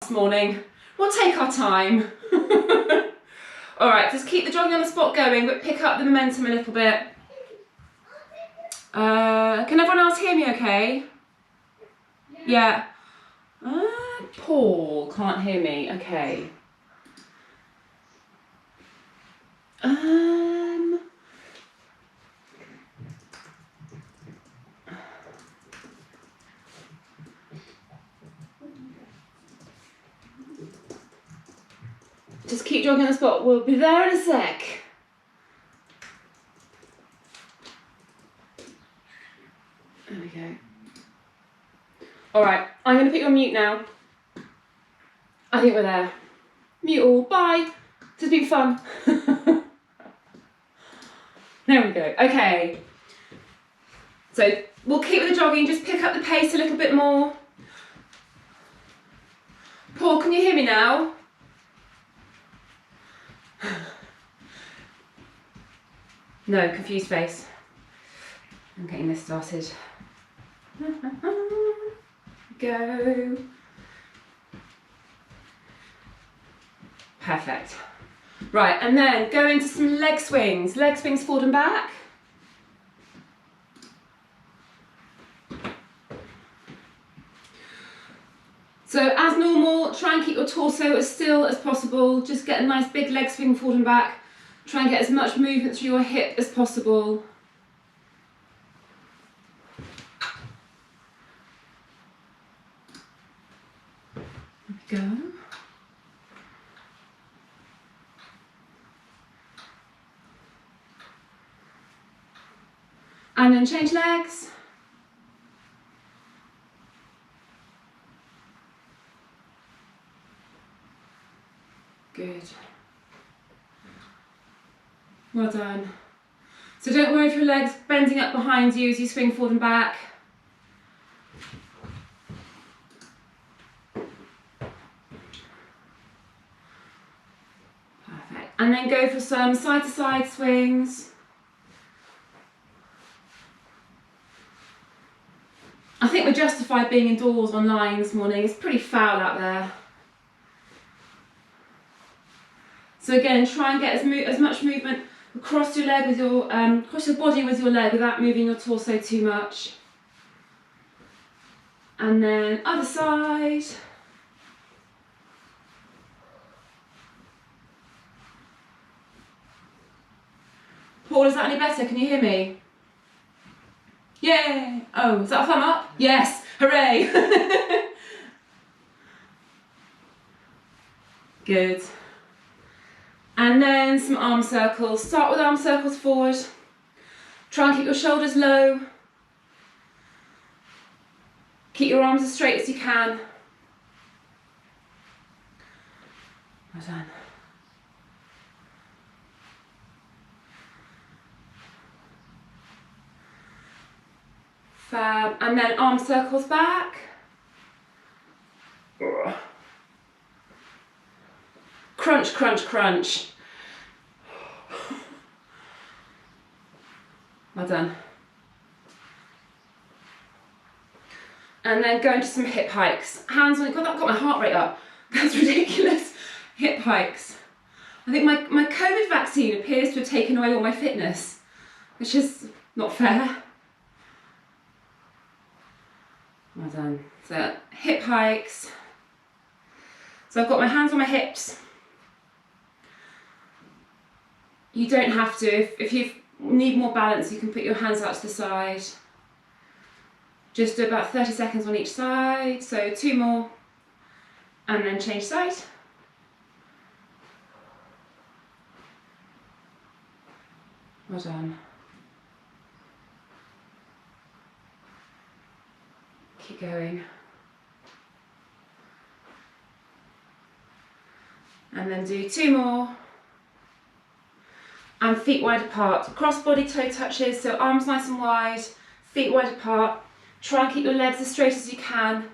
this morning. We'll take our time. All right, just keep the jogging on the spot going, but pick up the momentum a little bit. Can everyone else hear me okay? Yeah. Paul can't hear me, okay. Just keep jogging on the spot, we'll be there in a sec. There we go. All right, I'm going to put you on mute now. I think we're there. Mute all, bye. This has been fun. There we go, okay. So we'll keep with the jogging, just pick up the pace a little bit more. Paul, can you hear me now? No, confused face. I'm getting this started. Go. Perfect. Right, and then go into some leg swings. Leg swings forward and back. So as normal, try and keep your torso as still as possible. Just get a nice big leg swing forward and back. Try and get as much movement through your hip as possible. There we go. And then change legs. Good. Well done. So don't worry if your legs bending up behind you as you swing forward and back. Perfect. And then go for some side to side swings. I think we're justified being indoors online this morning. It's pretty foul out there. So again, try and get as much movement across your leg with your across your body with your leg without moving your torso too much. And then other side. Paul, is that any better? Can you hear me? Yay! Oh, is that a thumb up? Yes! Hooray! Good. And then some arm circles. Start with arm circles forward. Try and keep your shoulders low. Keep your arms as straight as you can. Well done. Fab. And then arm circles back. Crunch, crunch, crunch. Well done. And then go into some hip hikes. Hands on, God, that got my heart rate up. That's ridiculous. Hip hikes. I think my COVID vaccine appears to have taken away all my fitness, which is not fair. Well done. So hip hikes. So I've got my hands on my hips. You don't have to. If you need more balance, you can put your hands out to the side. Just do about 30 seconds on each side. So 2 more. And then change side. Well done. Keep going. And then do 2 more. And feet wide apart. Cross body toe touches, so arms nice and wide, feet wide apart. Try and keep your legs as straight as you can.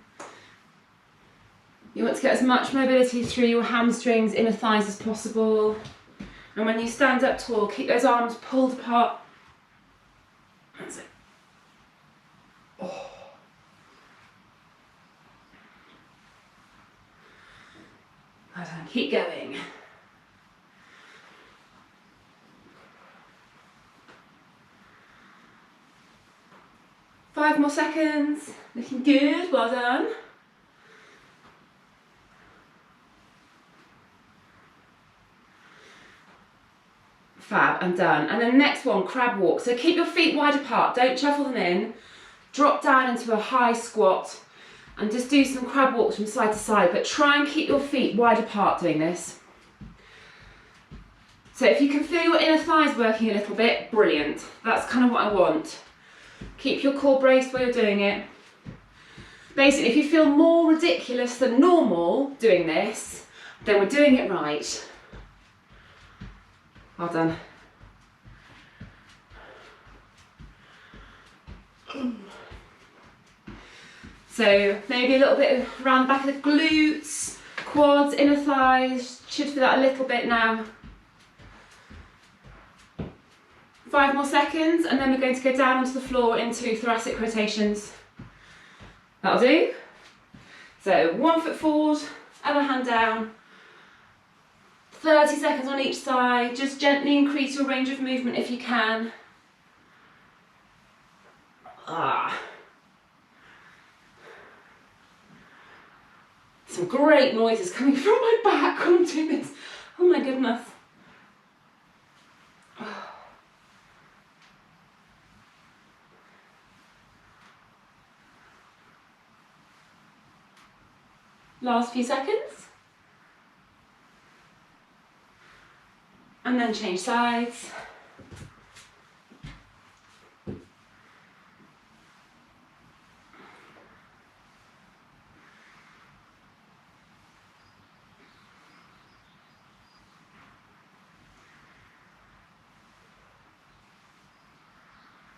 You want to get as much mobility through your hamstrings, inner thighs as possible. And when you stand up tall, keep those arms pulled apart. That's it. Oh. Well done. Keep going. Five more seconds. Looking good. Well done. Fab, and done. And then next one, crab walk. So keep your feet wide apart, don't shuffle them in. Drop down into a high squat and just do some crab walks from side to side, but try and keep your feet wide apart doing this. So if you can feel your inner thighs working a little bit, brilliant. That's kind of what I want. Keep your core braced while you're doing it. Basically, if you feel more ridiculous than normal doing this, then we're doing it right. Well done. So maybe a little bit around the back of the glutes, quads, inner thighs. Should feel that a little bit now. 5 more seconds, and then we're going to go down onto the floor into thoracic rotations. That'll do. So 1 foot forward, other hand down. 30 seconds on each side. Just gently increase your range of movement if you can. Some great noises coming from my back when I'm doing this. Oh my goodness. Last few seconds. And then change sides.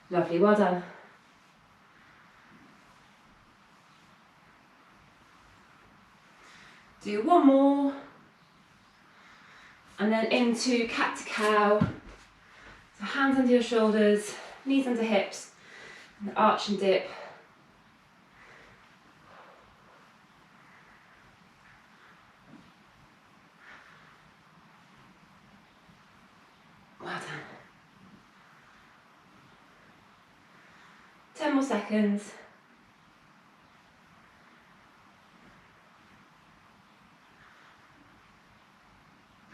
Lovely, well done. Do one more. And then into cat to cow. So hands under your shoulders, knees under hips, and arch and dip. Well done. 10 more seconds.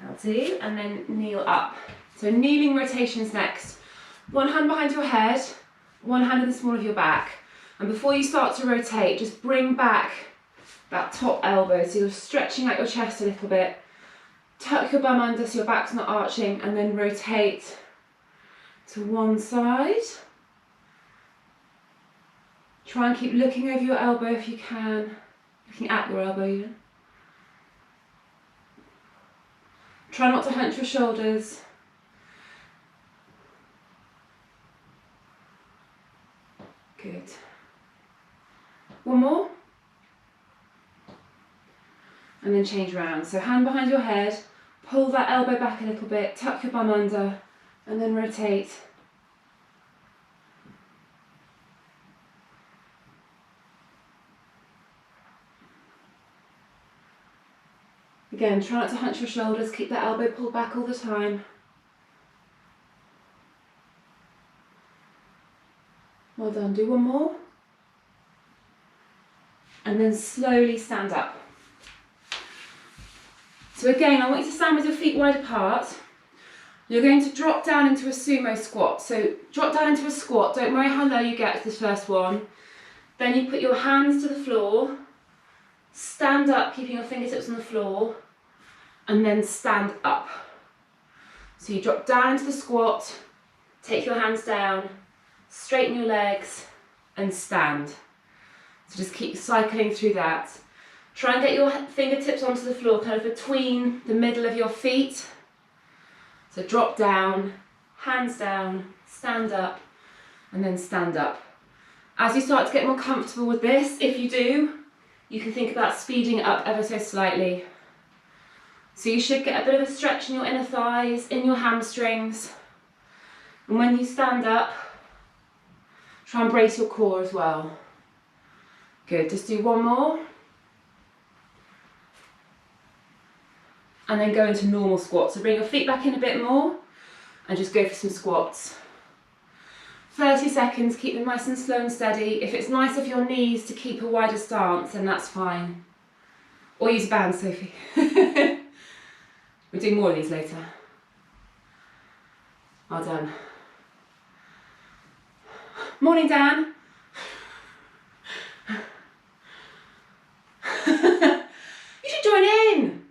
That'll do, and then kneel up. So kneeling rotations next. One hand behind your head, one hand in the small of your back. And before you start to rotate, just bring back that top elbow. So you're stretching out your chest a little bit. Tuck your bum under so your back's not arching, and then rotate to one side. Try and keep looking over your elbow if you can, looking at your elbow even. Try not to hunch your shoulders. Good. One more. And then change around. So hand behind your head, pull that elbow back a little bit, tuck your bum under, and then rotate. Again, try not to hunch your shoulders, keep that elbow pulled back all the time. Well done, do one more. And then slowly stand up. So again, I want you to stand with your feet wide apart. You're going to drop down into a sumo squat. So drop down into a squat, don't worry how low you get to this first one. Then you put your hands to the floor, stand up, keeping your fingertips on the floor, and then stand up. So you drop down into the squat, take your hands down, straighten your legs, and stand. So just keep cycling through that. Try and get your fingertips onto the floor, kind of between the middle of your feet. So drop down, hands down, stand up, and then stand up. As you start to get more comfortable with this, if you do, you can think about speeding it up ever so slightly. So you should get a bit of a stretch in your inner thighs, in your hamstrings. And when you stand up, try and brace your core as well. Good, just do one more. and then go into normal squats. So bring your feet back in a bit more and just go for some squats. 30 seconds, keep them nice and slow and steady. If it's nice of your knees to keep a wider stance, then that's fine. Or use a band, Sophie. We'll do more of these later. Well done. Morning, Dan. You should join in.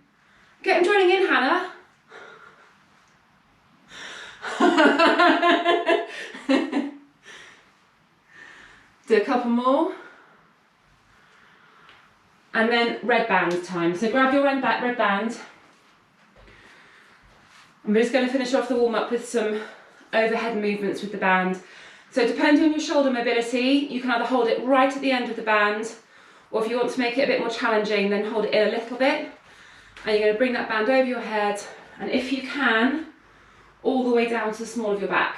Get him joining in, Hannah. Do a couple more. And then red band time. So grab your red band. I'm just going to finish off the warm-up with some overhead movements with the band. So depending on your shoulder mobility, you can either hold it right at the end of the band, or if you want to make it a bit more challenging, then hold it in a little bit. And you're going to bring that band over your head, and if you can, all the way down to the small of your back.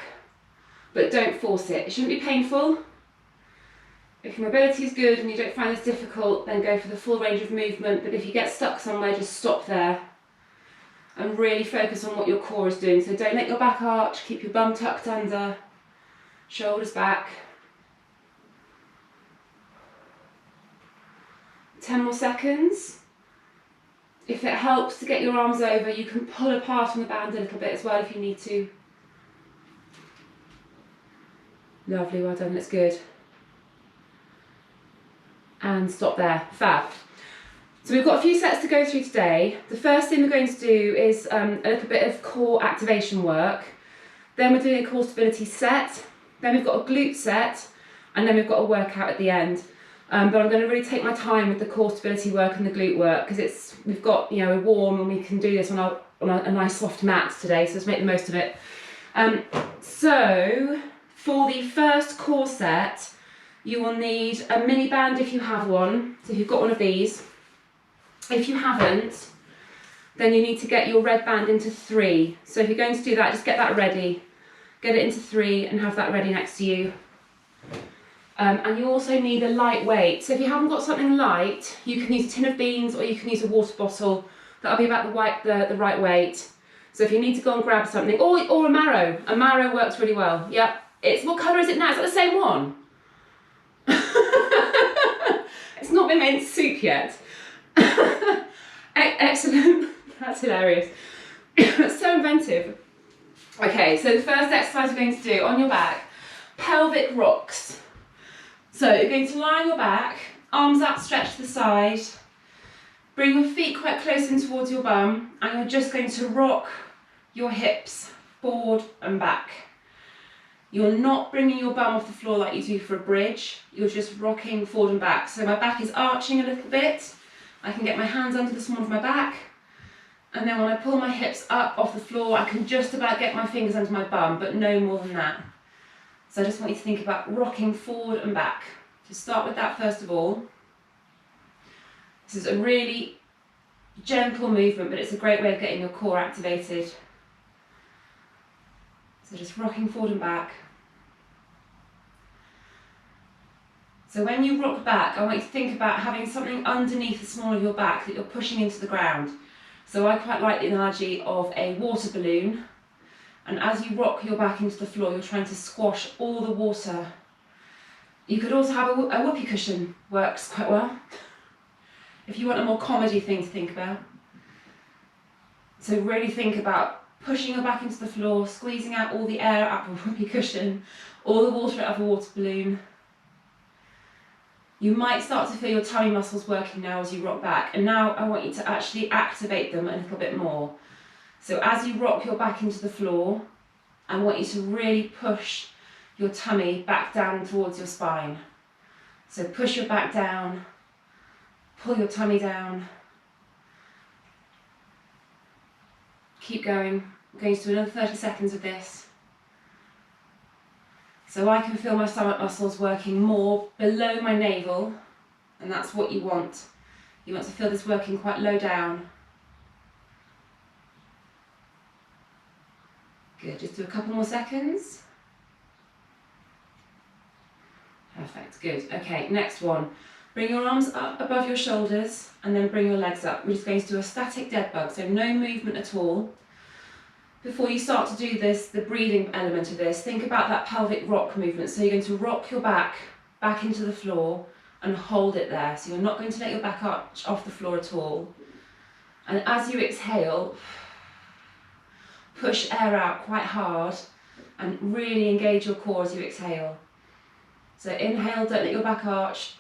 But don't force it. It shouldn't be painful. If your mobility is good and you don't find this difficult, then go for the full range of movement. But if you get stuck somewhere, just stop there and really focus on what your core is doing. So don't let your back arch, keep your bum tucked under, shoulders back. 10 more seconds. If it helps to get your arms over, you can pull apart on the band a little bit as well if you need to. Lovely, well done, that's good. And stop there, fab. So we've got a few sets to go through today. The first thing we're going to do is a little bit of core activation work. Then we're doing a core stability set. Then we've got a glute set, and then we've got a workout at the end. But I'm going to really take my time with the core stability work and the glute work because we've got, you know, we're warm and we can do this on a nice soft mat today. So let's make the most of it. So for the first core set, you will need a mini band if you have one. So if you've got one of these. If you haven't, then you need to get your red band into 3. So if you're going to do that, just get that ready. Get it into 3 and have that ready next to you. And you also need a light weight. So if you haven't got something light, you can use a tin of beans or you can use a water bottle. That'll be about the right weight. So if you need to go and grab something, or a marrow. A marrow works really well. Yep. What colour is it now? Is that the same one? It's not been made into soup yet. Excellent. That's hilarious. That's so inventive. Okay, so the first exercise we're going to do on your back, pelvic rocks. So you're going to lie on your back, arms outstretched to the side, bring your feet quite close in towards your bum, and you're just going to rock your hips forward and back. You're not bringing your bum off the floor like you do for a bridge, you're just rocking forward and back. So my back is arching a little bit. I can get my hands under the small of my back, and then when I pull my hips up off the floor, I can just about get my fingers under my bum, but no more than that. So I just want you to think about rocking forward and back. Just start with that first of all. This is a really gentle movement, but it's a great way of getting your core activated. So just rocking forward and back. So when you rock back, I want you to think about having something underneath the small of your back that you're pushing into the ground. So I quite like the analogy of a water balloon. And as you rock your back into the floor, you're trying to squash all the water. You could also have a whoopee cushion, works quite well. If you want a more comedy thing to think about. So really think about pushing your back into the floor, squeezing out all the air out of a whoopee cushion, all the water out of a water balloon. You might start to feel your tummy muscles working now as you rock back, and now I want you to actually activate them a little bit more. So as you rock your back into the floor, I want you to really push your tummy back down towards your spine. So push your back down, pull your tummy down. Keep going. I'm going to do another 30 seconds of this. So I can feel my stomach muscles working more below my navel, and that's what you want. You want to feel this working quite low down. Good, just do a couple more seconds. Perfect, good. Okay, next one. Bring your arms up above your shoulders and then bring your legs up. We're just going to do a static dead bug, so no movement at all. Before you start to do this, the breathing element of this, think about that pelvic rock movement. So you're going to rock your back into the floor and hold it there. So you're not going to let your back arch off the floor at all. And as you exhale, push air out quite hard and really engage your core as you exhale. So inhale, don't let your back arch.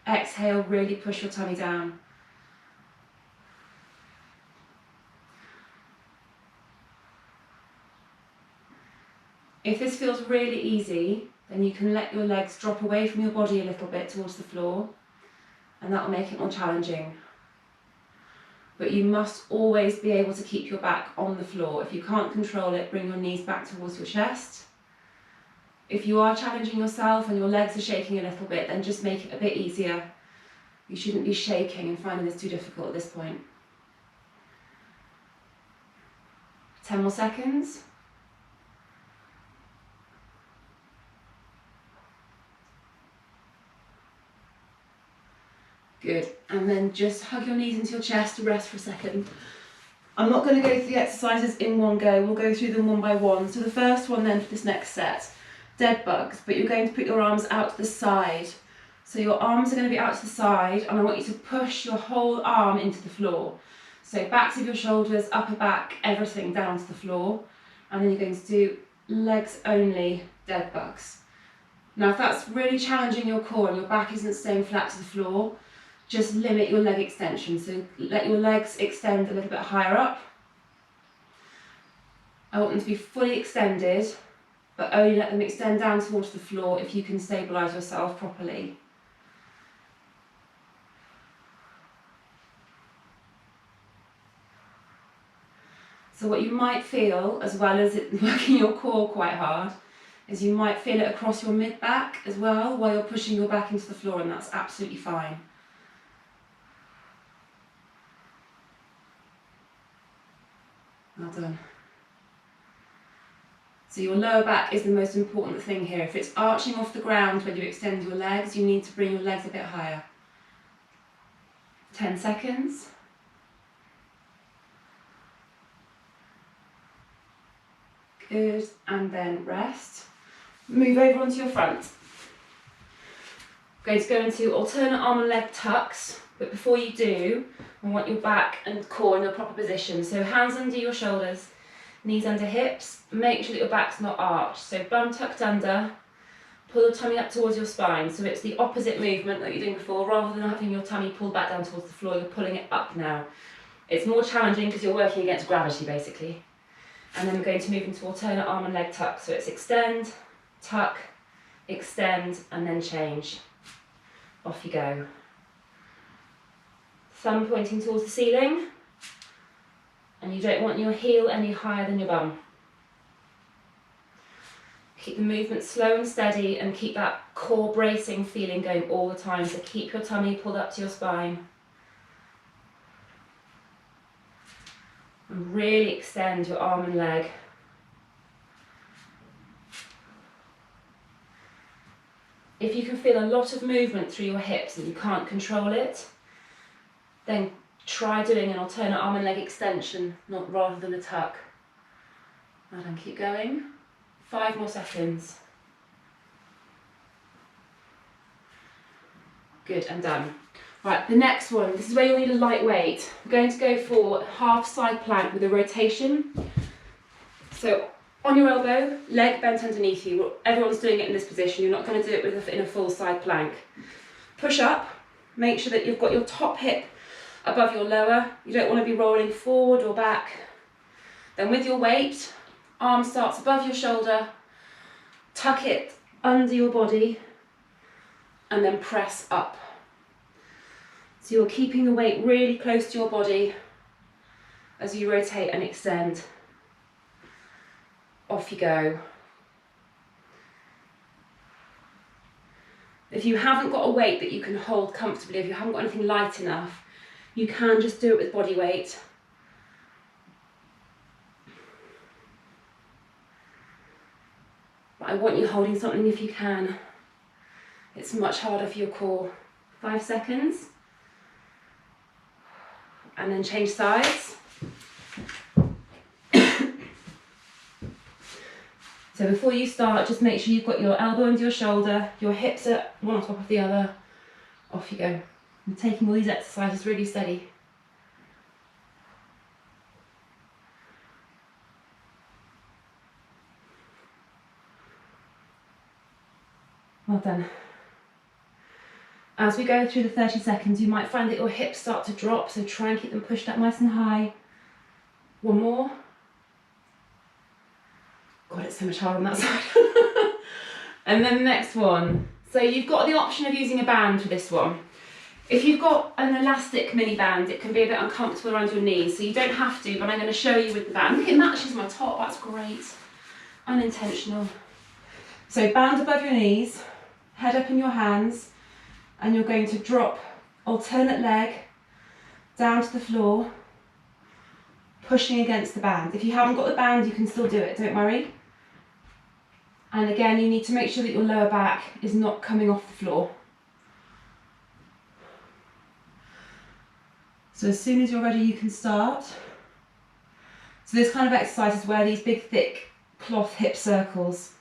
Exhale, really push your tummy down. If this feels really easy, then you can let your legs drop away from your body a little bit towards the floor, and that will make it more challenging. But you must always be able to keep your back on the floor. If you can't control it, bring your knees back towards your chest. If you are challenging yourself and your legs are shaking a little bit, then just make it a bit easier. You shouldn't be shaking and finding this too difficult at this point. 10 more seconds. Good, and then just hug your knees into your chest to rest for a second. I'm not going to go through the exercises in one go, we'll go through them one by one. So the first one then for this next set, dead bugs, but you're going to put your arms out to the side. So your arms are going to be out to the side, and I want you to push your whole arm into the floor. So backs of your shoulders, upper back, everything down to the floor. And then you're going to do legs only dead bugs. Now if that's really challenging your core and your back isn't staying flat to the floor, just limit your leg extension. So let your legs extend a little bit higher up. I want them to be fully extended, but only let them extend down towards the floor if you can stabilise yourself properly. So what you might feel, as well as it working your core quite hard, is you might feel it across your mid-back as well while you're pushing your back into the floor, and that's absolutely fine. Well done. So your lower back is the most important thing here. If it's arching off the ground when you extend your legs, you need to bring your legs a bit higher. 10 seconds. Good, and then rest. Move over onto your front. Going to go into alternate arm and leg tucks, but before you do, I want your back and core in the proper position. So hands under your shoulders, knees under hips. Make sure that your back's not arched. So bum tucked under, pull your tummy up towards your spine. So it's the opposite movement that you're doing before. Rather than having your tummy pulled back down towards the floor, you're pulling it up now. It's more challenging because you're working against gravity basically. And then we're going to move into alternate arm and leg tuck. So it's extend, tuck, extend, and then change. Off you go. Thumb pointing towards the ceiling. And you don't want your heel any higher than your bum. Keep the movement slow and steady and keep that core bracing feeling going all the time. So keep your tummy pulled up to your spine. And really extend your arm and leg. If you can feel a lot of movement through your hips and you can't control it, then try doing an alternate arm and leg extension, rather than a tuck. Well done, keep going. 5 more seconds. Good, and done. Right, the next one, this is where you'll need a light weight. We're going to go for half side plank with a rotation. So on your elbow, leg bent underneath you. Everyone's doing it in this position. You're not going to do it in a full side plank. Push up, make sure that you've got your top hip above your lower. You don't want to be rolling forward or back. Then with your weight, arm starts above your shoulder, tuck it under your body, and then press up. So you're keeping the weight really close to your body as you rotate and extend. Off you go. If you haven't got a weight that you can hold comfortably, if you haven't got anything light enough, you can just do it with body weight. But I want you holding something if you can. It's much harder for your core. 5 seconds. And then change sides. So before you start, just make sure you've got your elbow under your shoulder, your hips are one on top of the other. Off you go. And taking all these exercises really steady. Well done. As we go through the 30 seconds, you might find that your hips start to drop, so try and keep them pushed up nice and high. One more. God, it's so much harder on that side. And then the next one. So you've got the option of using a band for this one. If you've got an elastic mini band, it can be a bit uncomfortable around your knees, so you don't have to, but I'm going to show you with the band. Look, it matches my top, that's great. Unintentional. So band above your knees, head up in your hands, and you're going to drop alternate leg down to the floor, pushing against the band. If you haven't got the band, you can still do it, don't worry. And again, you need to make sure that your lower back is not coming off the floor. So as soon as you're ready, you can start. So this kind of exercise is where these big, thick cloth hip circles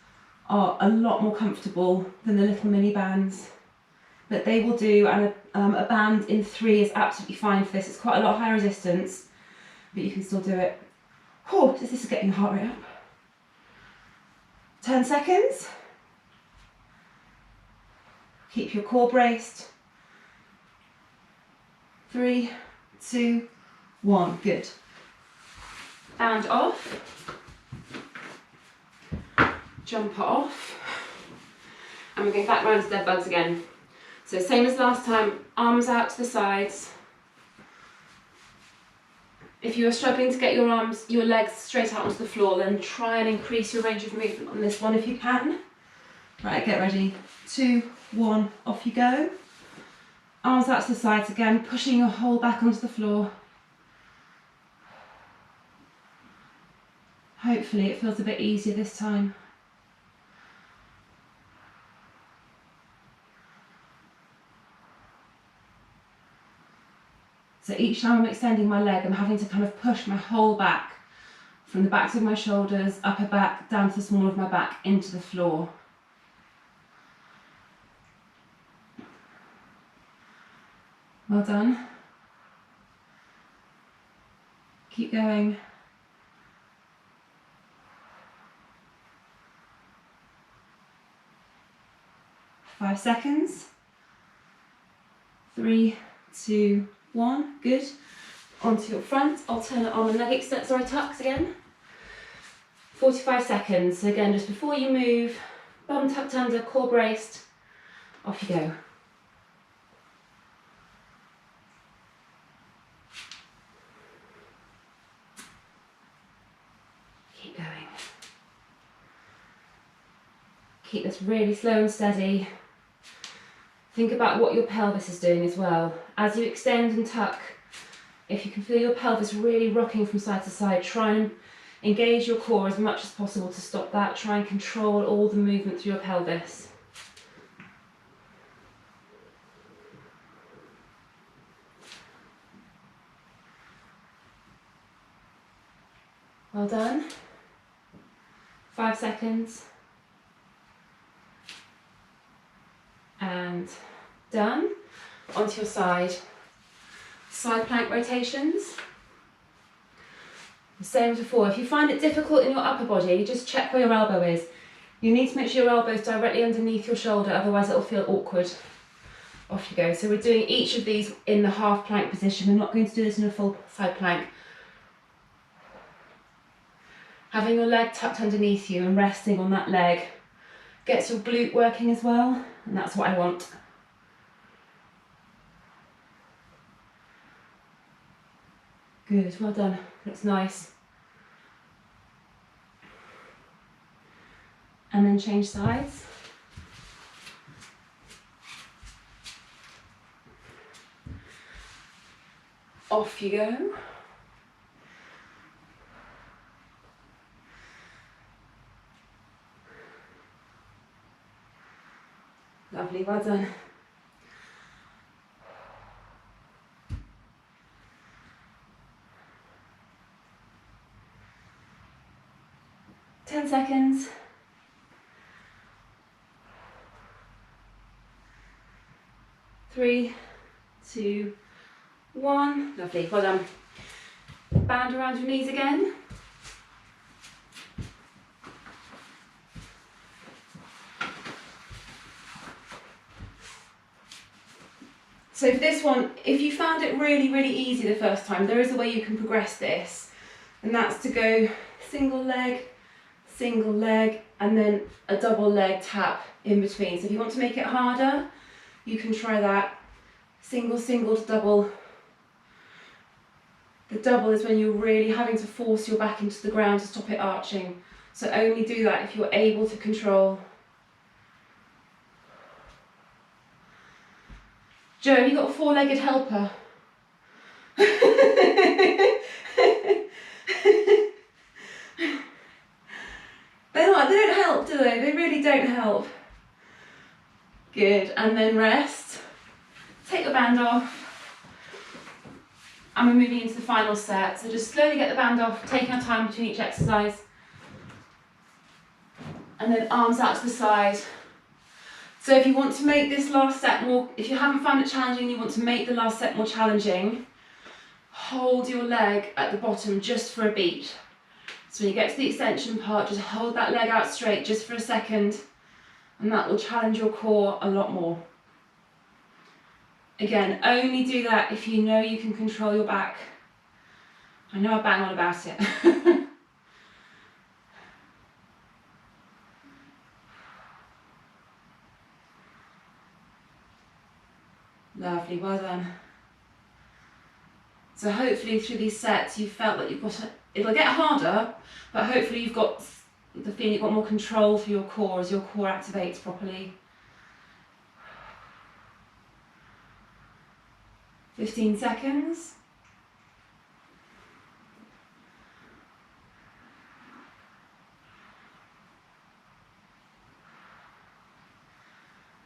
are a lot more comfortable than the little mini bands that they will do, and a band in 3 is absolutely fine for this. It's quite a lot of high resistance, but you can still do it. Oh, this is getting the heart rate up. 10 seconds. Keep your core braced. 3, 2, 1, good. Band off. Jump off. And we're going back round to dead bugs again. So same as last time, arms out to the sides. If you are struggling to get your legs straight out onto the floor, then try and increase your range of movement on this one if you can. Right, get ready. 2, 1, off you go. Arms out to the sides again, pushing your whole back onto the floor. Hopefully it feels a bit easier this time. So each time I'm extending my leg, I'm having to kind of push my whole back from the backs of my shoulders, upper back, down to the small of my back, into the floor. Well done. Keep going. Five seconds. 3, 2, 1, good. Onto your front, alternate arm and leg extents, tucks again. 45 seconds, so again, just before you move, bum tucked under, core braced, off you go. Keep going. Keep this really slow and steady. Think about what your pelvis is doing as well. As you extend and tuck, if you can feel your pelvis really rocking from side to side, try and engage your core as much as possible to stop that. Try and control all the movement through your pelvis. Well done. 5 seconds. And done. Onto your side. Side plank rotations. Same as before. If you find it difficult in your upper body, just check where your elbow is. You need to make sure your elbow is directly underneath your shoulder, otherwise it'll feel awkward. Off you go. So we're doing each of these in the half plank position. We're not going to do this in a full side plank. Having your leg tucked underneath you and resting on that leg gets your glute working as well, and that's what I want. Good, well done, looks nice. And then change sides. Off you go. Lovely, well done. 10 seconds. 3, 2, 1. Lovely, well done. Band around your knees again. So for this one, if you found it really, really easy the first time, there is a way you can progress this. And that's to go single leg, and then a double leg tap in between. So if you want to make it harder, you can try that. Single, single to double. The double is when you're really having to force your back into the ground to stop it arching. So only do that if you're able to control. Joe, have you got a four-legged helper? They don't help, do they? They really don't help. Good, and then rest. Take the band off. And we're moving into the final set. So just slowly get the band off, taking our time between each exercise. And then arms out to the side. So if you want to make this last set more, if you haven't found it challenging, you want to make the last set more challenging, hold your leg at the bottom just for a beat. So when you get to the extension part, just hold that leg out straight just for a second, and that will challenge your core a lot more. Again, only do that if you know you can control your back. I know I bang on about it. Lovely, well done. So hopefully through these sets you've felt that you've got it'll get harder, but hopefully you've got the feeling you've got more control for your core as your core activates properly. 15 seconds.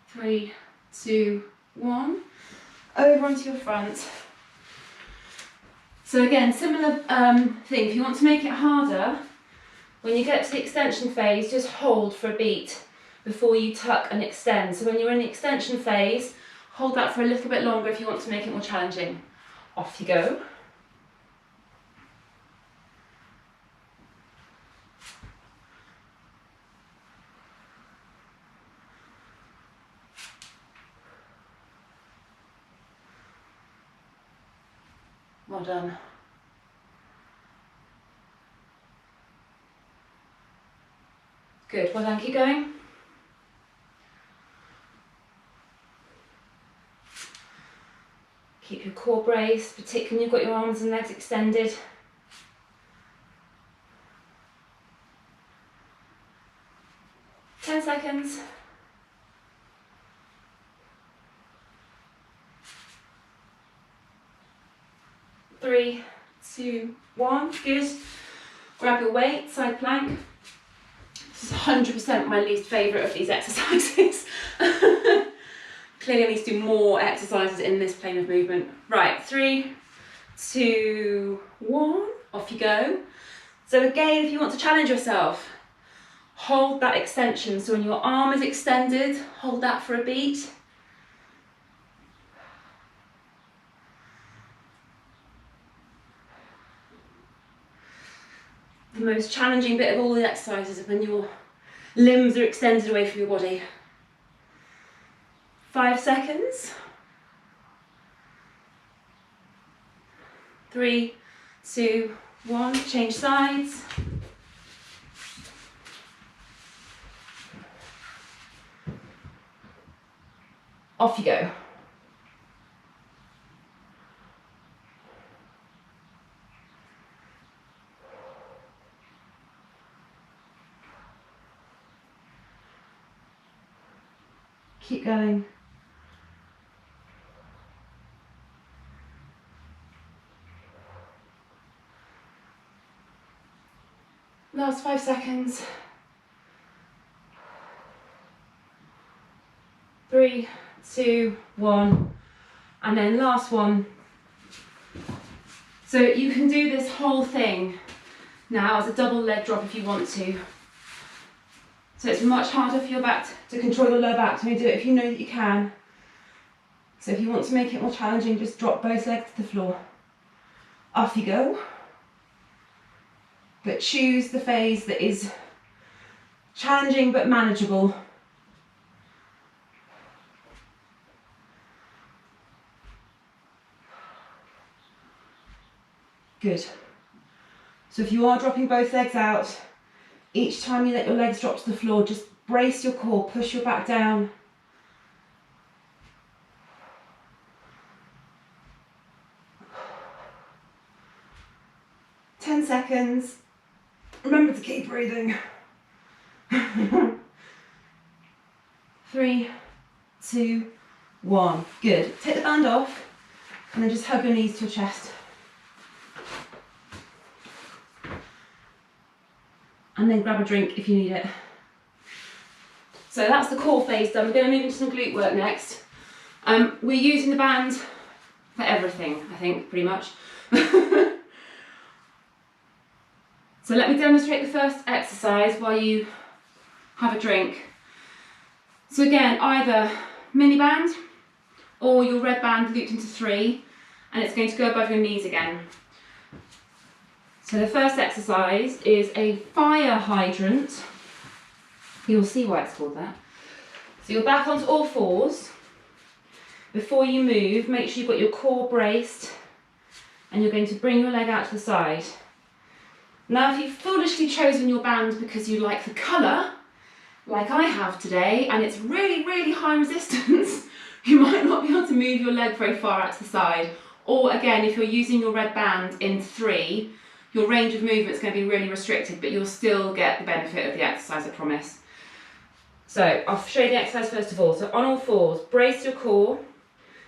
Three, 2, 1. Over onto your front. So again, similar thing. If you want to make it harder, when you get to the extension phase, just hold for a beat before you tuck and extend. So when you're in the extension phase, hold that for a little bit longer if you want to make it more challenging. Off you go. Well done. Good, well done, keep going. Keep your core braced, particularly when you've got your arms and legs extended. Ten seconds. 3, 2, 1, good. Grab your weight, side plank. This is 100% my least favourite of these exercises. Clearly I need to do more exercises in this plane of movement. Right, 3, 2, 1, off you go. So again, if you want to challenge yourself, hold that extension. So when your arm is extended, hold that for a beat. The most challenging bit of all the exercises is when your limbs are extended away from your body. 5 seconds. 3, 2, 1, change sides. Off you go. Keep going. Last 5 seconds. 3, 2, 1, and then last one. So you can do this whole thing now as a double leg drop if you want to. So it's much harder for your back to control your lower back. So you do it if you know that you can. So if you want to make it more challenging, just drop both legs to the floor. Off you go. But choose the phase that is challenging but manageable. Good. So if you are dropping both legs out, each time you let your legs drop to the floor, just brace your core, push your back down. Seconds. Remember to keep breathing. 3, 2, 1. Good. Take the band off and then just hug your knees to your chest. And then grab a drink if you need it. So that's the core phase done. We're going to move into some glute work next. We're using the band for everything, I think, pretty much. So let me demonstrate the first exercise while you have a drink. So again, either mini band or your red band looped into 3, and it's going to go above your knees again. So the first exercise is a fire hydrant. You'll see why it's called that. So you're back onto all fours. Before you move, make sure you've got your core braced, and you're going to bring your leg out to the side. Now, if you've foolishly chosen your band because you like the colour, like I have today, and it's really, really high resistance, you might not be able to move your leg very far out to the side. Or again, if you're using your red band in 3, your range of movement is going to be really restricted, but you'll still get the benefit of the exercise, I promise. So I'll show you the exercise first of all. So on all fours, brace your core,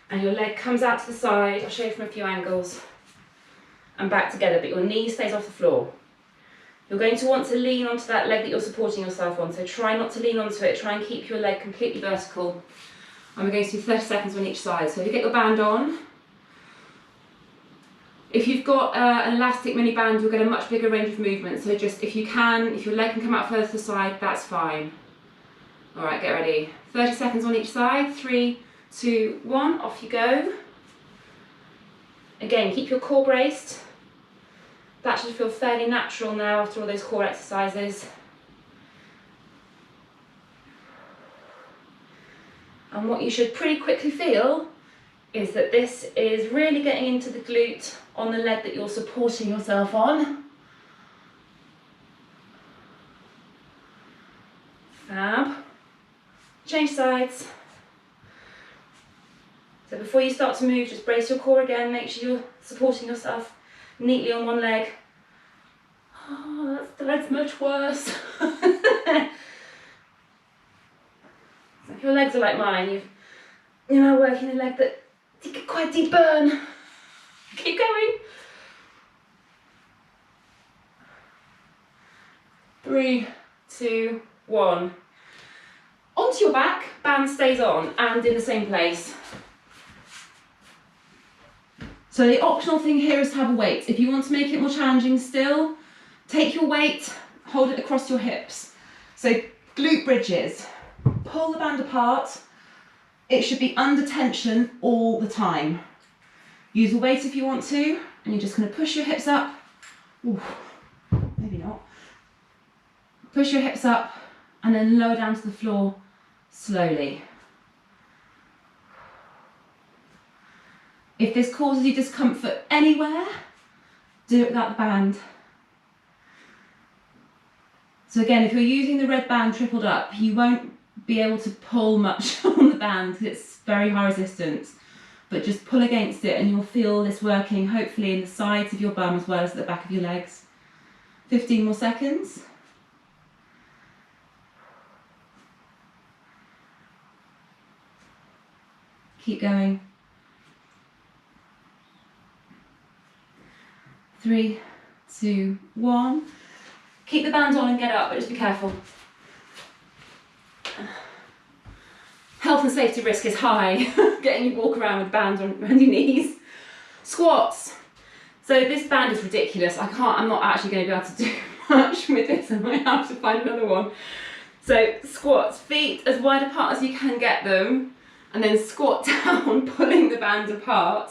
and your leg comes out to the side. I'll show you from a few angles, and back together, but your knee stays off the floor. You're going to want to lean onto that leg that you're supporting yourself on, so try not to lean onto it, try and keep your leg completely vertical. And we're going to do 30 seconds on each side. So if you get your band on, if you've got an elastic mini band, you'll get a much bigger range of movement. So just, if you can, if your leg can come out further to the side, that's fine. All right, get ready. 30 seconds on each side. 3, 2, 1, off you go. Again, keep your core braced. That should feel fairly natural now after all those core exercises. And what you should pretty quickly feel is that this is really getting into the glute on the leg that you're supporting yourself on. Fab. Change sides. So before you start to move, just brace your core again, make sure you're supporting yourself neatly on one leg. Oh, that's much worse. If your legs are like mine, you're now working a leg that you get quite deep burn. Keep going. 3, 2, 1. Onto your back, band stays on and in the same place. So the optional thing here is to have a weight. If you want to make it more challenging still, take your weight, hold it across your hips. So glute bridges, pull the band apart. It should be under tension all the time. Use a weight if you want to, and you're just going to push your hips up. Ooh, maybe not. Push your hips up and then lower down to the floor slowly. If this causes you discomfort anywhere, do it without the band. So again, if you're using the red band tripled up, you won't be able to pull much on the band because it's very high resistance. But just pull against it and you'll feel this working hopefully in the sides of your bum as well as at the back of your legs. 15 more seconds. Keep going. 3, 2, 1. Keep the band on and get up, but just be careful. Health and safety risk is high, getting you walk around with bands around your knees. Squats. So this band is ridiculous. I'm not actually going to be able to do much with this. I might have to find another one. So squats, feet as wide apart as you can get them, and then squat down, pulling the band apart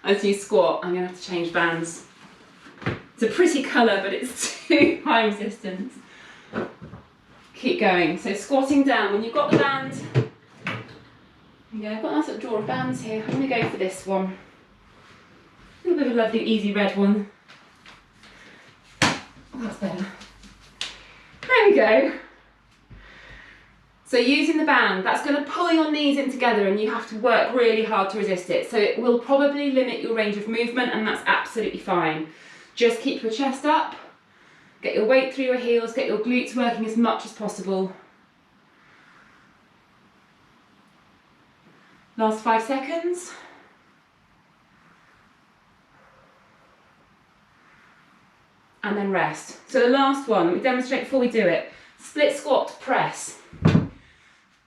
as you squat. I'm going to have to change bands. It's a pretty colour, but it's too high resistance. Keep going. So squatting down, when you've got the band, yeah, I've got a nice little drawer of bands here. I'm going to go for this one. A little bit of a lovely, easy red one. Oh, that's better. There we go. So using the band, that's going to pull your knees in together and you have to work really hard to resist it. So it will probably limit your range of movement, and that's absolutely fine. Just keep your chest up, get your weight through your heels, get your glutes working as much as possible. Last 5 seconds. And then rest. So the last one, we demonstrate before we do it. Split squat press.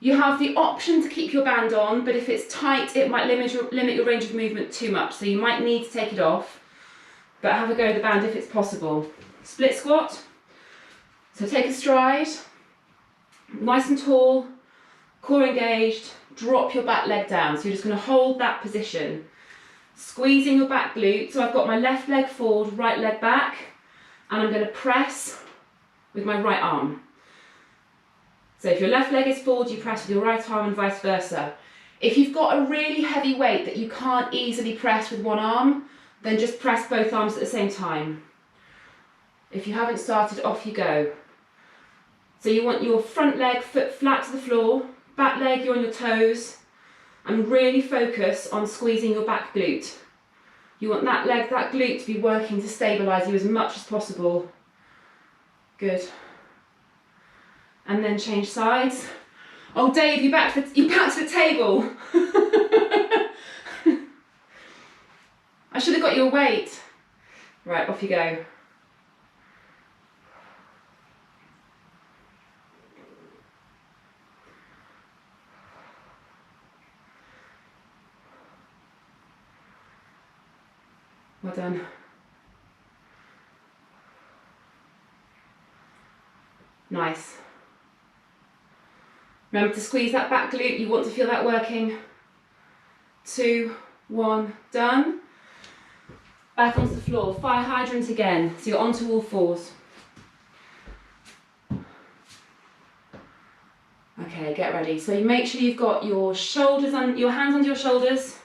You have the option to keep your band on, but if it's tight, it might limit your range of movement too much. So you might need to take it off, but have a go with the band if it's possible. Split squat. So take a stride, nice and tall, core engaged, drop your back leg down. So you're just going to hold that position. Squeezing your back glute. So I've got my left leg forward, right leg back, and I'm going to press with my right arm. So if your left leg is forward, you press with your right arm and vice versa. If you've got a really heavy weight that you can't easily press with one arm, then just press both arms at the same time. If you haven't started, off you go. So you want your front leg, foot flat to the floor, back leg, you're on your toes, and really focus on squeezing your back glute. You want that leg, that glute to be working to stabilise you as much as possible. Good. And then change sides. Oh Dave, you're back to the table. I should have got your weight. Right, off you go. Well done. Nice. Remember to squeeze that back glute. You want to feel that working. 2, 1, done. Back onto the floor. Fire hydrant again. So you're onto all fours. Okay, get ready. So you make sure you've got your shoulders and your hands under your shoulders.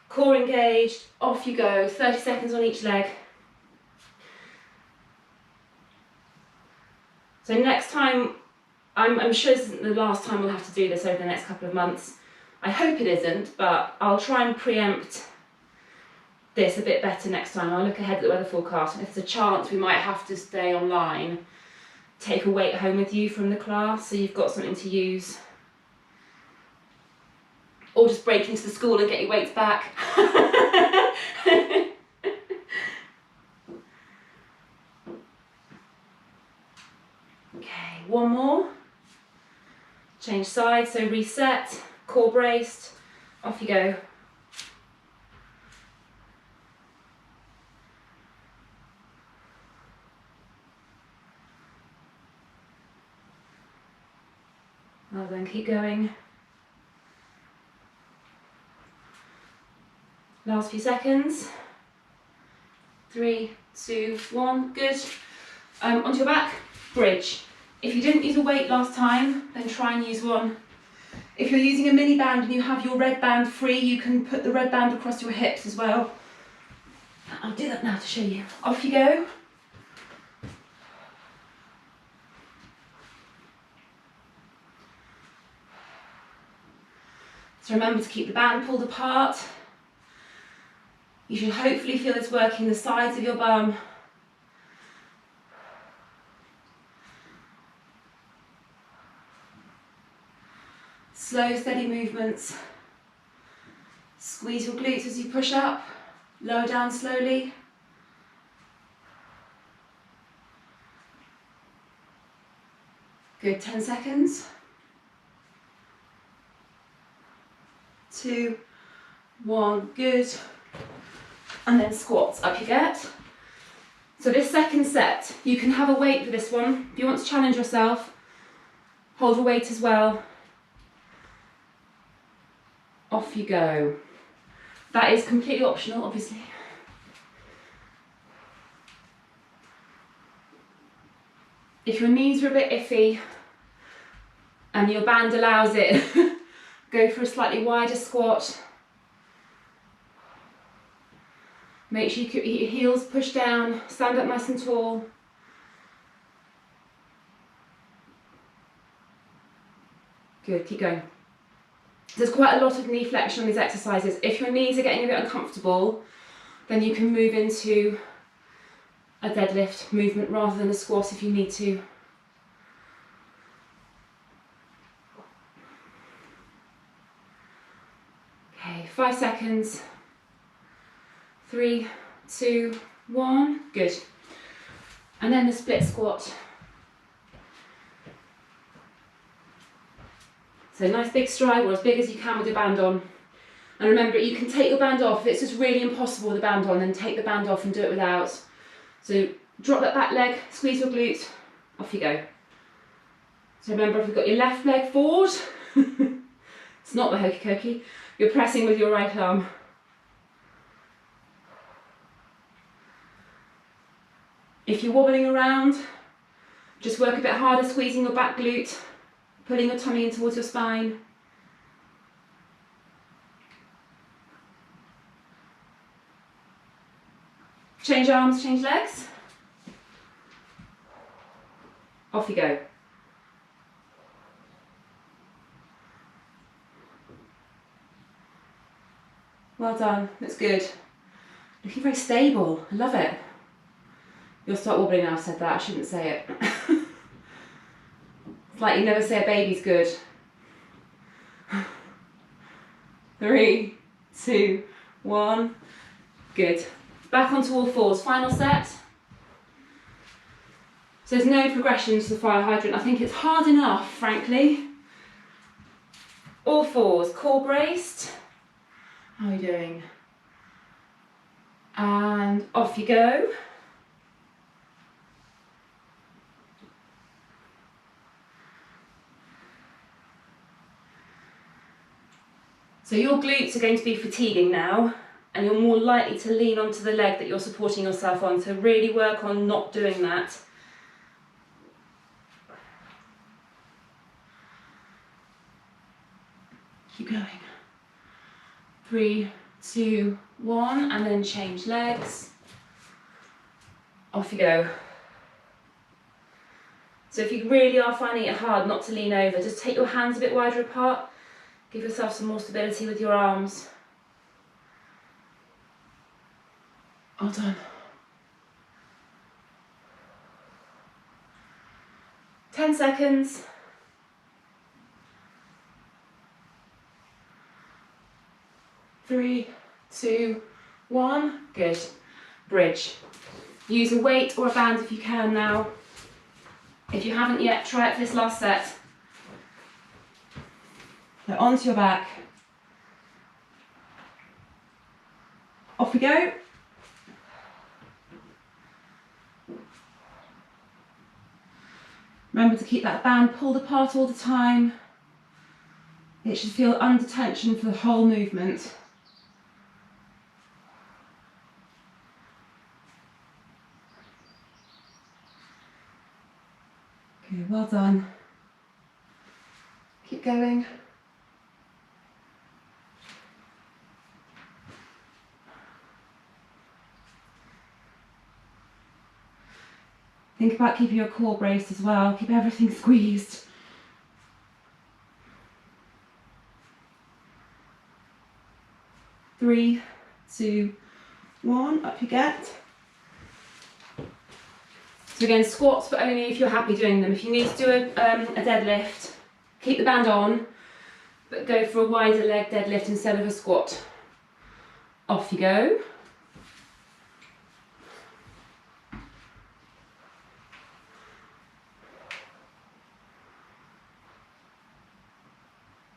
Core engaged. Off you go. 30 seconds on each leg. So next time, I'm sure this isn't the last time we'll have to do this over the next couple of months. I hope it isn't, but I'll try and preempt this a bit better next time. I'll look ahead at the weather forecast, and if there's a chance we might have to stay online, take a weight home with you from the class so you've got something to use. Or just break into the school and get your weights back. Okay, one more. Change sides, so reset, core braced, off you go. Well then, keep going. Last few seconds. 3, 2, 1, good. Onto your back, bridge. If you didn't use a weight last time, then try and use one. If you're using a mini band and you have your red band free, you can put the red band across your hips as well. I'll do that now to show you. Off you go. So remember to keep the band pulled apart. You should hopefully feel this working the sides of your bum. Slow, steady movements. Squeeze your glutes as you push up. Lower down slowly. Good, 10 seconds. 2, 1, good. And then squats, up you get. So this second set, you can have a weight for this one. If you want to challenge yourself, Hold your weight as well. Off you go. That is completely optional, obviously. If your knees are a bit iffy and your band allows it, go for a slightly wider squat. Make sure you keep your heels pushed down, stand up nice and tall. Good, keep going. There's quite a lot of knee flexion on these exercises. If your knees are getting a bit uncomfortable, then you can move into a deadlift movement rather than a squat if you need to. Okay, 5 seconds. 3, 2, 1. Good. And then the split squat. So nice big stride, or as big as you can with your band on. And remember, you can take your band off. If it's just really impossible with the band on, then take the band off and do it without. So drop that back leg, squeeze your glute, off you go. So remember, if you've got your left leg forward, it's not the hokey cokey, you're pressing with your right arm. If you're wobbling around, just work a bit harder, squeezing your back glute, pulling your tummy in towards your spine. Change arms, change legs. Off you go. Well done, that's good. Looking very stable, I love it. You'll start wobbling now, I've said that, I shouldn't say it. It's like you never say a baby's good. 3, 2, 1, good. Back onto all fours, final set. So there's no progression to the fire hydrant. I think it's hard enough, frankly. All fours, core braced. How are you doing? And off you go. So your glutes are going to be fatiguing now, and you're more likely to lean onto the leg that you're supporting yourself on. So really work on not doing that. Keep going. 3, 2, 1, and then change legs. Off you go. So if you really are finding it hard not to lean over, just take your hands a bit wider apart. Give yourself some more stability with your arms. Well done. 10 seconds. 3, 2, 1. Good. Bridge. Use a weight or a band if you can now. If you haven't yet, try it for this last set. So onto your back. Off we go. Remember to keep that band pulled apart all the time. It should feel under tension for the whole movement. Okay, well done. Keep going. Think about keeping your core braced as well. Keep everything squeezed. Three, 2, 1, up you get. So again, squats, but only if you're happy doing them. If you need to do a deadlift, keep the band on, but go for a wider leg deadlift instead of a squat. Off you go.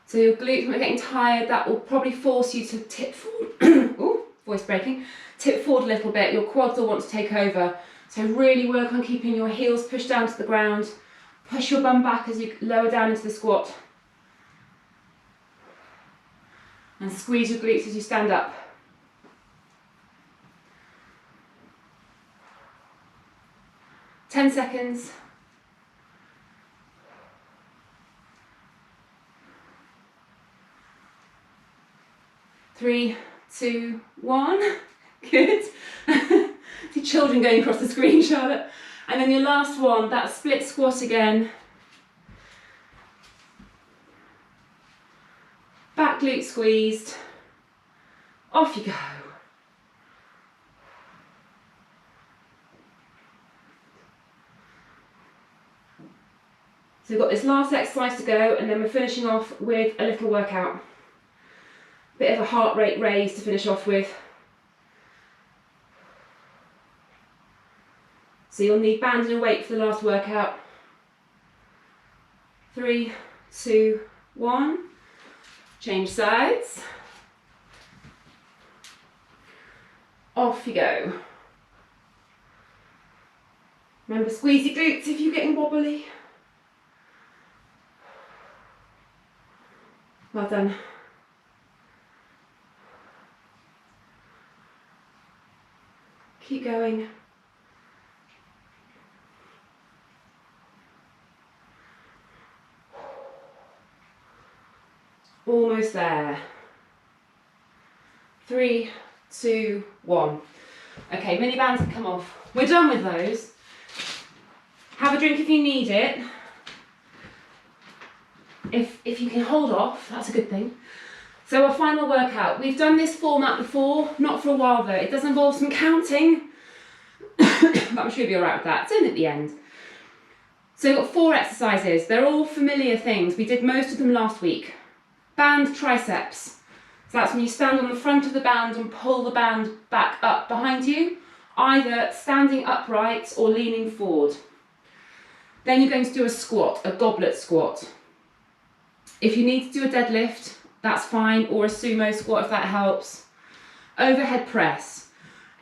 So your glutes, when you're getting tired, that will probably force you to tip forward. Ooh, voice breaking. Tip forward a little bit. Your quads will want to take over. So really work on keeping your heels pushed down to the ground, Push your bum back as you lower down into the squat. And squeeze your glutes as you stand up. Ten seconds. 3, 2, 1. Good. The children going across the screen, Charlotte. And then your last one, that split squat again. Back glute squeezed. Off you go. So we've got this last exercise to go, and then we're finishing off with a little workout. Bit of a heart rate raise to finish off with. So you'll need band and a weight for the last workout. 3, 2, 1. Change sides. Off you go. Remember, squeeze your glutes if you're getting wobbly. Well done. Keep going. Almost there. 3, 2, 1. Okay, mini bands have come off. We're done with those. Have a drink if you need it. If you can hold off, that's a good thing. So our final workout. We've done this format before, not for a while though. It does involve some counting, but I'm sure you'll be alright with that. It's in at the end. So we've got 4 exercises. They're all familiar things. We did most of them last week. Band triceps. So that's when you stand on the front of the band and pull the band back up behind you, either standing upright or leaning forward. Then you're going to do a squat, a goblet squat. If you need to do a deadlift, that's fine, or a sumo squat if that helps. Overhead press,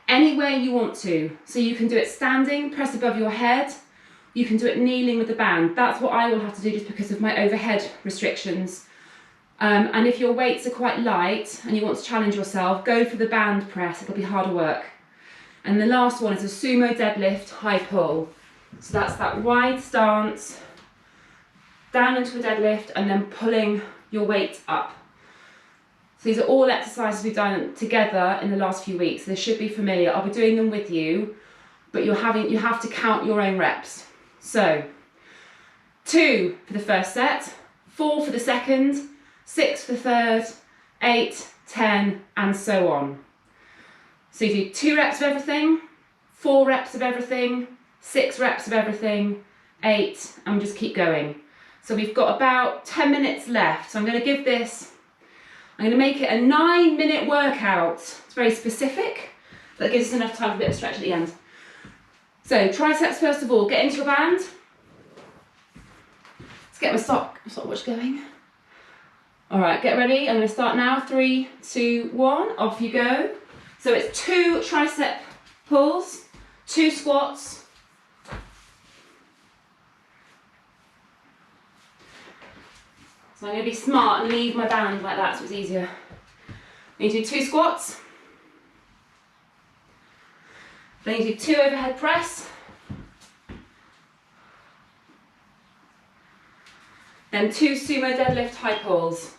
anywhere you want to. So you can do it standing, press above your head. You can do it kneeling with the band. That's what I will have to do just because of my overhead restrictions. And if your weights are quite light and you want to challenge yourself, go for the band press, it'll be harder work. And the last one is a sumo deadlift high pull. So that's that wide stance, down into a deadlift and then pulling your weight up. So these are all exercises we've done together in the last few weeks. They should be familiar. I'll be doing them with you, but you have to count your own reps. So 2 for the first set, 4 for the second, 6 for the third, 8, 10, and so on. So you do 2 reps of everything, 4 reps of everything, 6 reps of everything, 8, and just keep going. So we've got about 10 minutes left. So I'm going to make it a 9-minute workout. It's very specific, but it gives us enough time for a bit of stretch at the end. So triceps first of all, get into your band. Let's get my stopwatch going. All right, get ready. I'm going to start now. 3, 2, 1, off you go. So it's 2 tricep pulls, 2 squats. So I'm going to be smart and leave my band like that so it's easier. Then you do 2 squats. Then you do 2 overhead press. Then 2 sumo deadlift high pulls.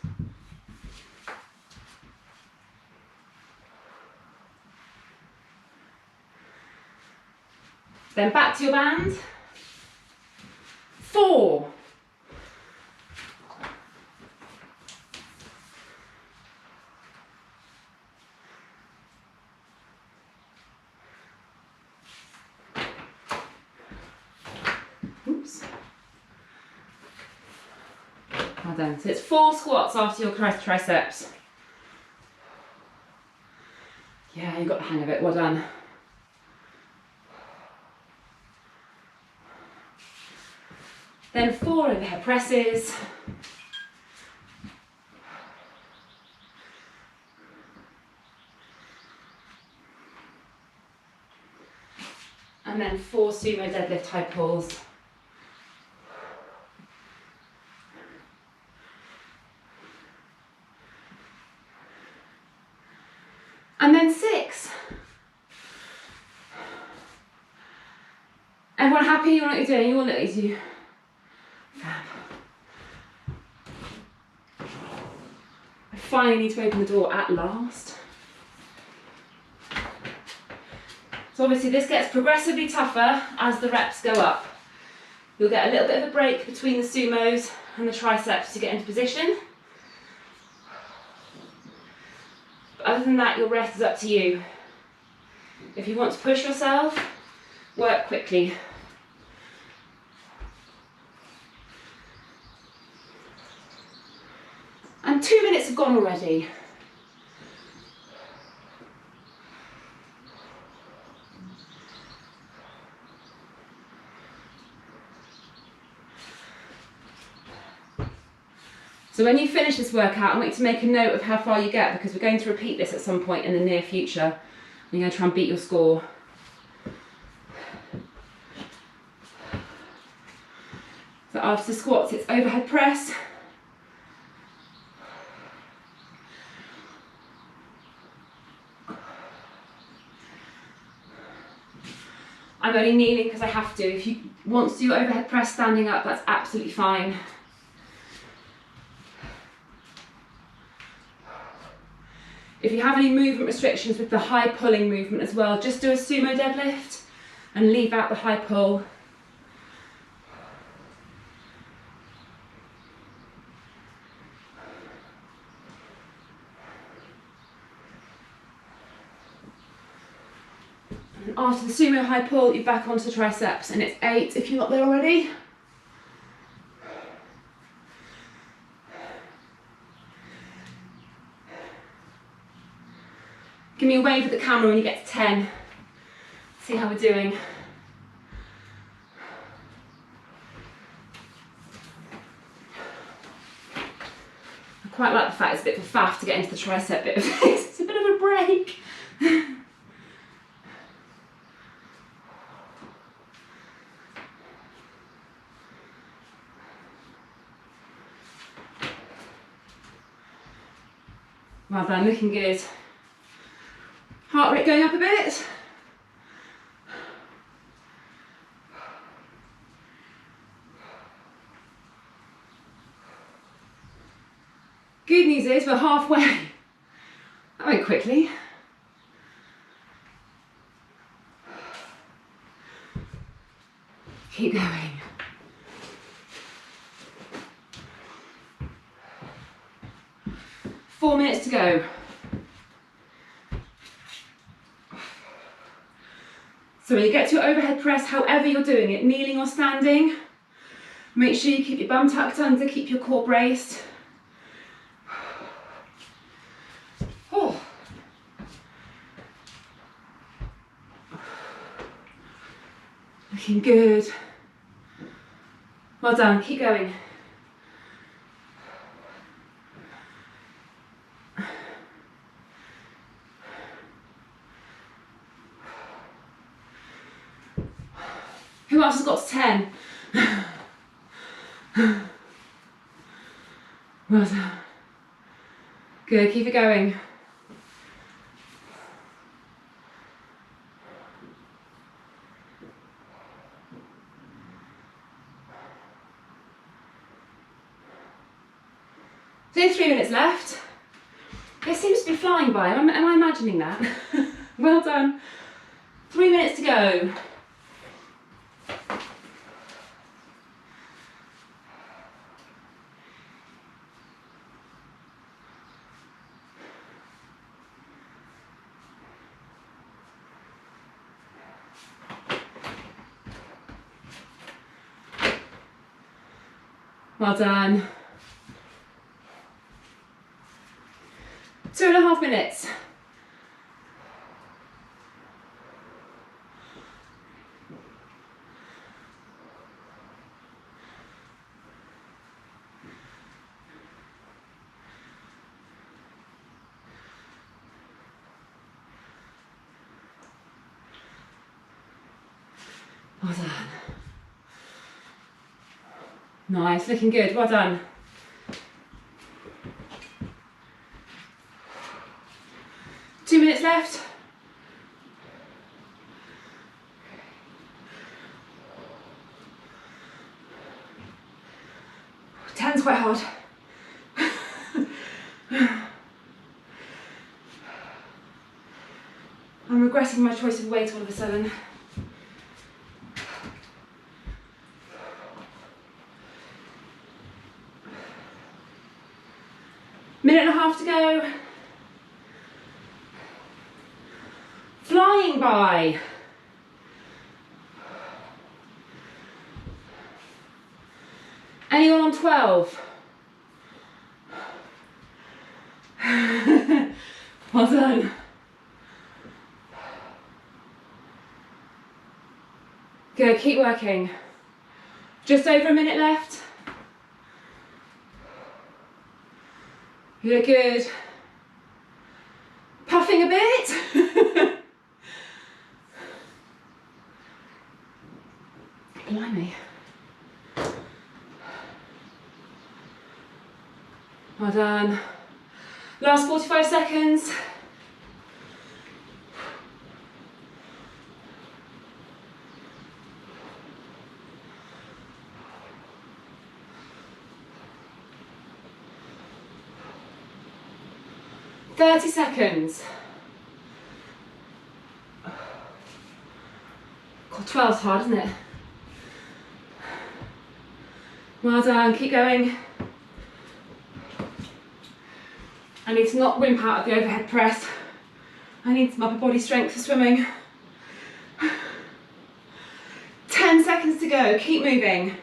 Then back to your band. 4. Oops. Well done. So it's 4 squats after your triceps. Yeah, you got the hang of it. Well done. Then 4 overhead presses. And then 4 sumo deadlift high pulls. Everyone happy? You know what you're doing? You all look easy. Fab. I finally need to open the door at last. So obviously this gets progressively tougher as the reps go up. You'll get a little bit of a break between the sumos and the triceps to get into position. But other than that, your rest is up to you. If you want to push yourself, work quickly. And 2 minutes have gone already. So when you finish this workout, I want you to make a note of how far you get, because we're going to repeat this at some point in the near future. You're going to try and beat your score. So after squats, it's overhead press. I'm only kneeling because I have to. If you want to do overhead press standing up, that's absolutely fine. If you have any movement restrictions with the high pulling movement as well, just do a sumo deadlift and leave out the high pull. And after the sumo high pull, you're back onto the triceps, and it's 8 if you're not there already. Give me a wave at the camera when you get to 10. See how we're doing. I quite like the fact it's a bit of a faff to get into the tricep bit of this. It's a bit of a break. Well done, looking good. Heart rate going up a bit. Good news is we're halfway. That went quickly. Keep going. Four minutes to go. So when you get to your overhead press, however you're doing it, kneeling or standing, make sure you keep your bum tucked under, keep your core braced. Oh. Looking good. Well done, keep going. Who else has got to 10? Well done. Good, keep it going. There's 3 minutes left. It seems to be flying by. Am I imagining that? Well done. 3 minutes to go. Well done. 2.5 minutes. Well done. Nice, looking good, well done. Two minutes left. Ten's quite hard. I'm regretting my choice of weight all of a sudden. Minute and a half to go. Flying by. Anyone on 12? Well done. Good, keep working. Just over a minute left. You're good. Puffing a bit. Blimey. Well done. Last 45 seconds. Thirty seconds. God, 12's hard, isn't it? Well done, keep going. I need to not wimp out of the overhead press. I need some upper body strength for swimming. 10 seconds to go, keep moving.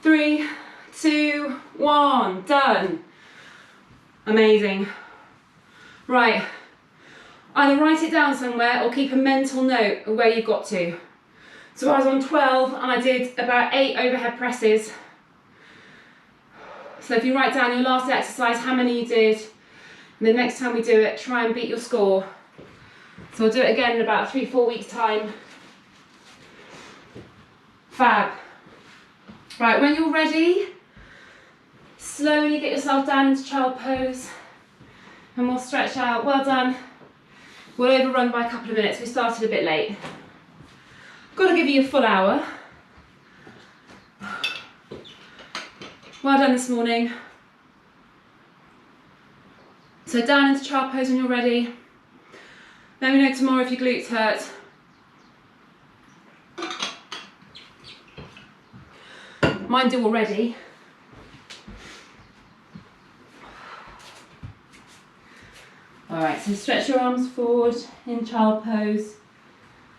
Three, two, one, done. Amazing. Right, either write it down somewhere or keep a mental note of where you've got to. So I was on 12 and I did about 8 overhead presses. So if you write down your last exercise, how many you did, and the next time we do it, try and beat your score. So I'll do it again in about 3-4 weeks' time. Fab. Right, when you're ready, slowly get yourself down into child pose and we'll stretch out. Well done. We'll overrun by a couple of minutes. We started a bit late. Got to give you a full hour. Well done this morning. So down into child pose when you're ready. Let me know tomorrow if your glutes hurt. Mine do already. Alright, so stretch your arms forward in child pose.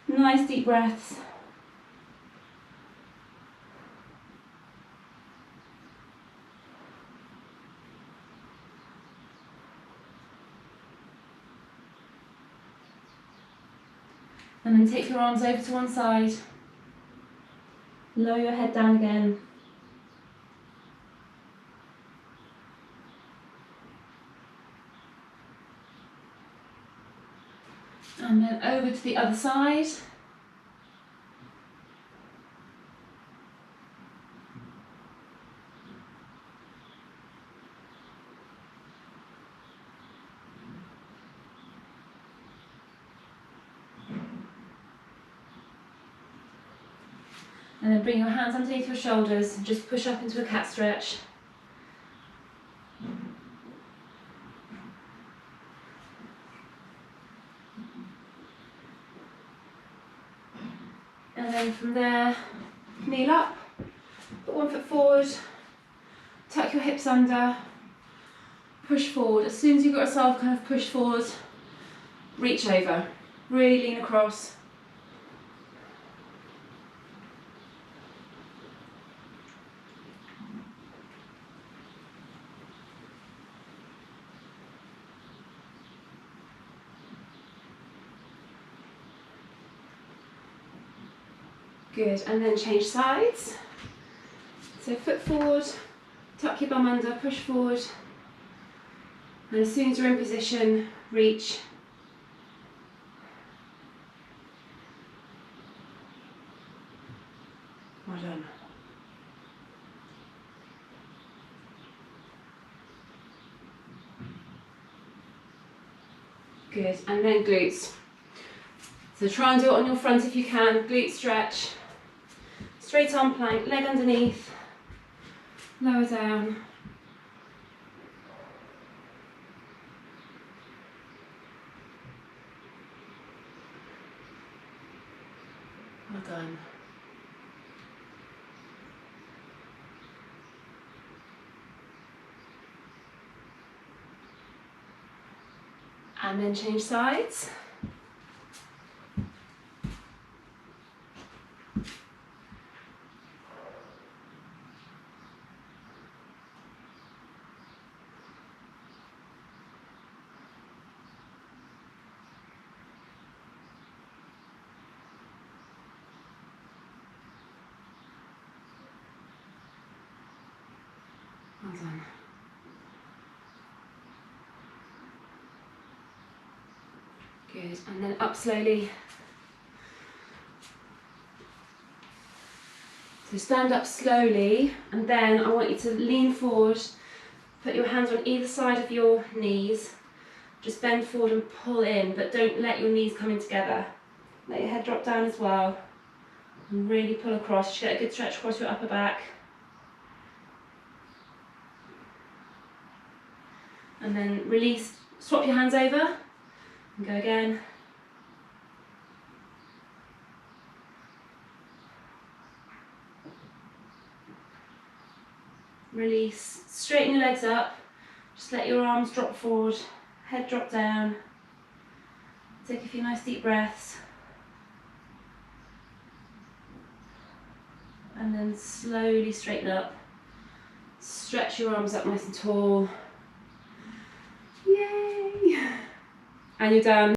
Nice deep breaths. And then take your arms over to one side. Lower your head down again. And then over to the other side. And then bring your hands underneath your shoulders and just push up into a cat stretch. And then from there, kneel up, put one foot forward, tuck your hips under, push forward. As soon as you've got yourself kind of pushed forward, reach over, really lean across. Good, and then change sides. So foot forward, tuck your bum under, push forward. And as soon as you're in position, reach. Well done. Good, and then glutes. So try and do it on your front if you can. Glute stretch. Straight arm plank, leg underneath. Lower down. Well done. And then change sides. Well done. Good, and then up slowly. So stand up slowly, and then I want you to lean forward, put your hands on either side of your knees, just bend forward and pull in, but don't let your knees come in together. Let your head drop down as well, and really pull across. You should get a good stretch across your upper back. And then release, swap your hands over, and go again. Release, straighten your legs up, just let your arms drop forward, head drop down. Take a few nice deep breaths. And then slowly straighten up. Stretch your arms up nice and tall. Yay! And you're done.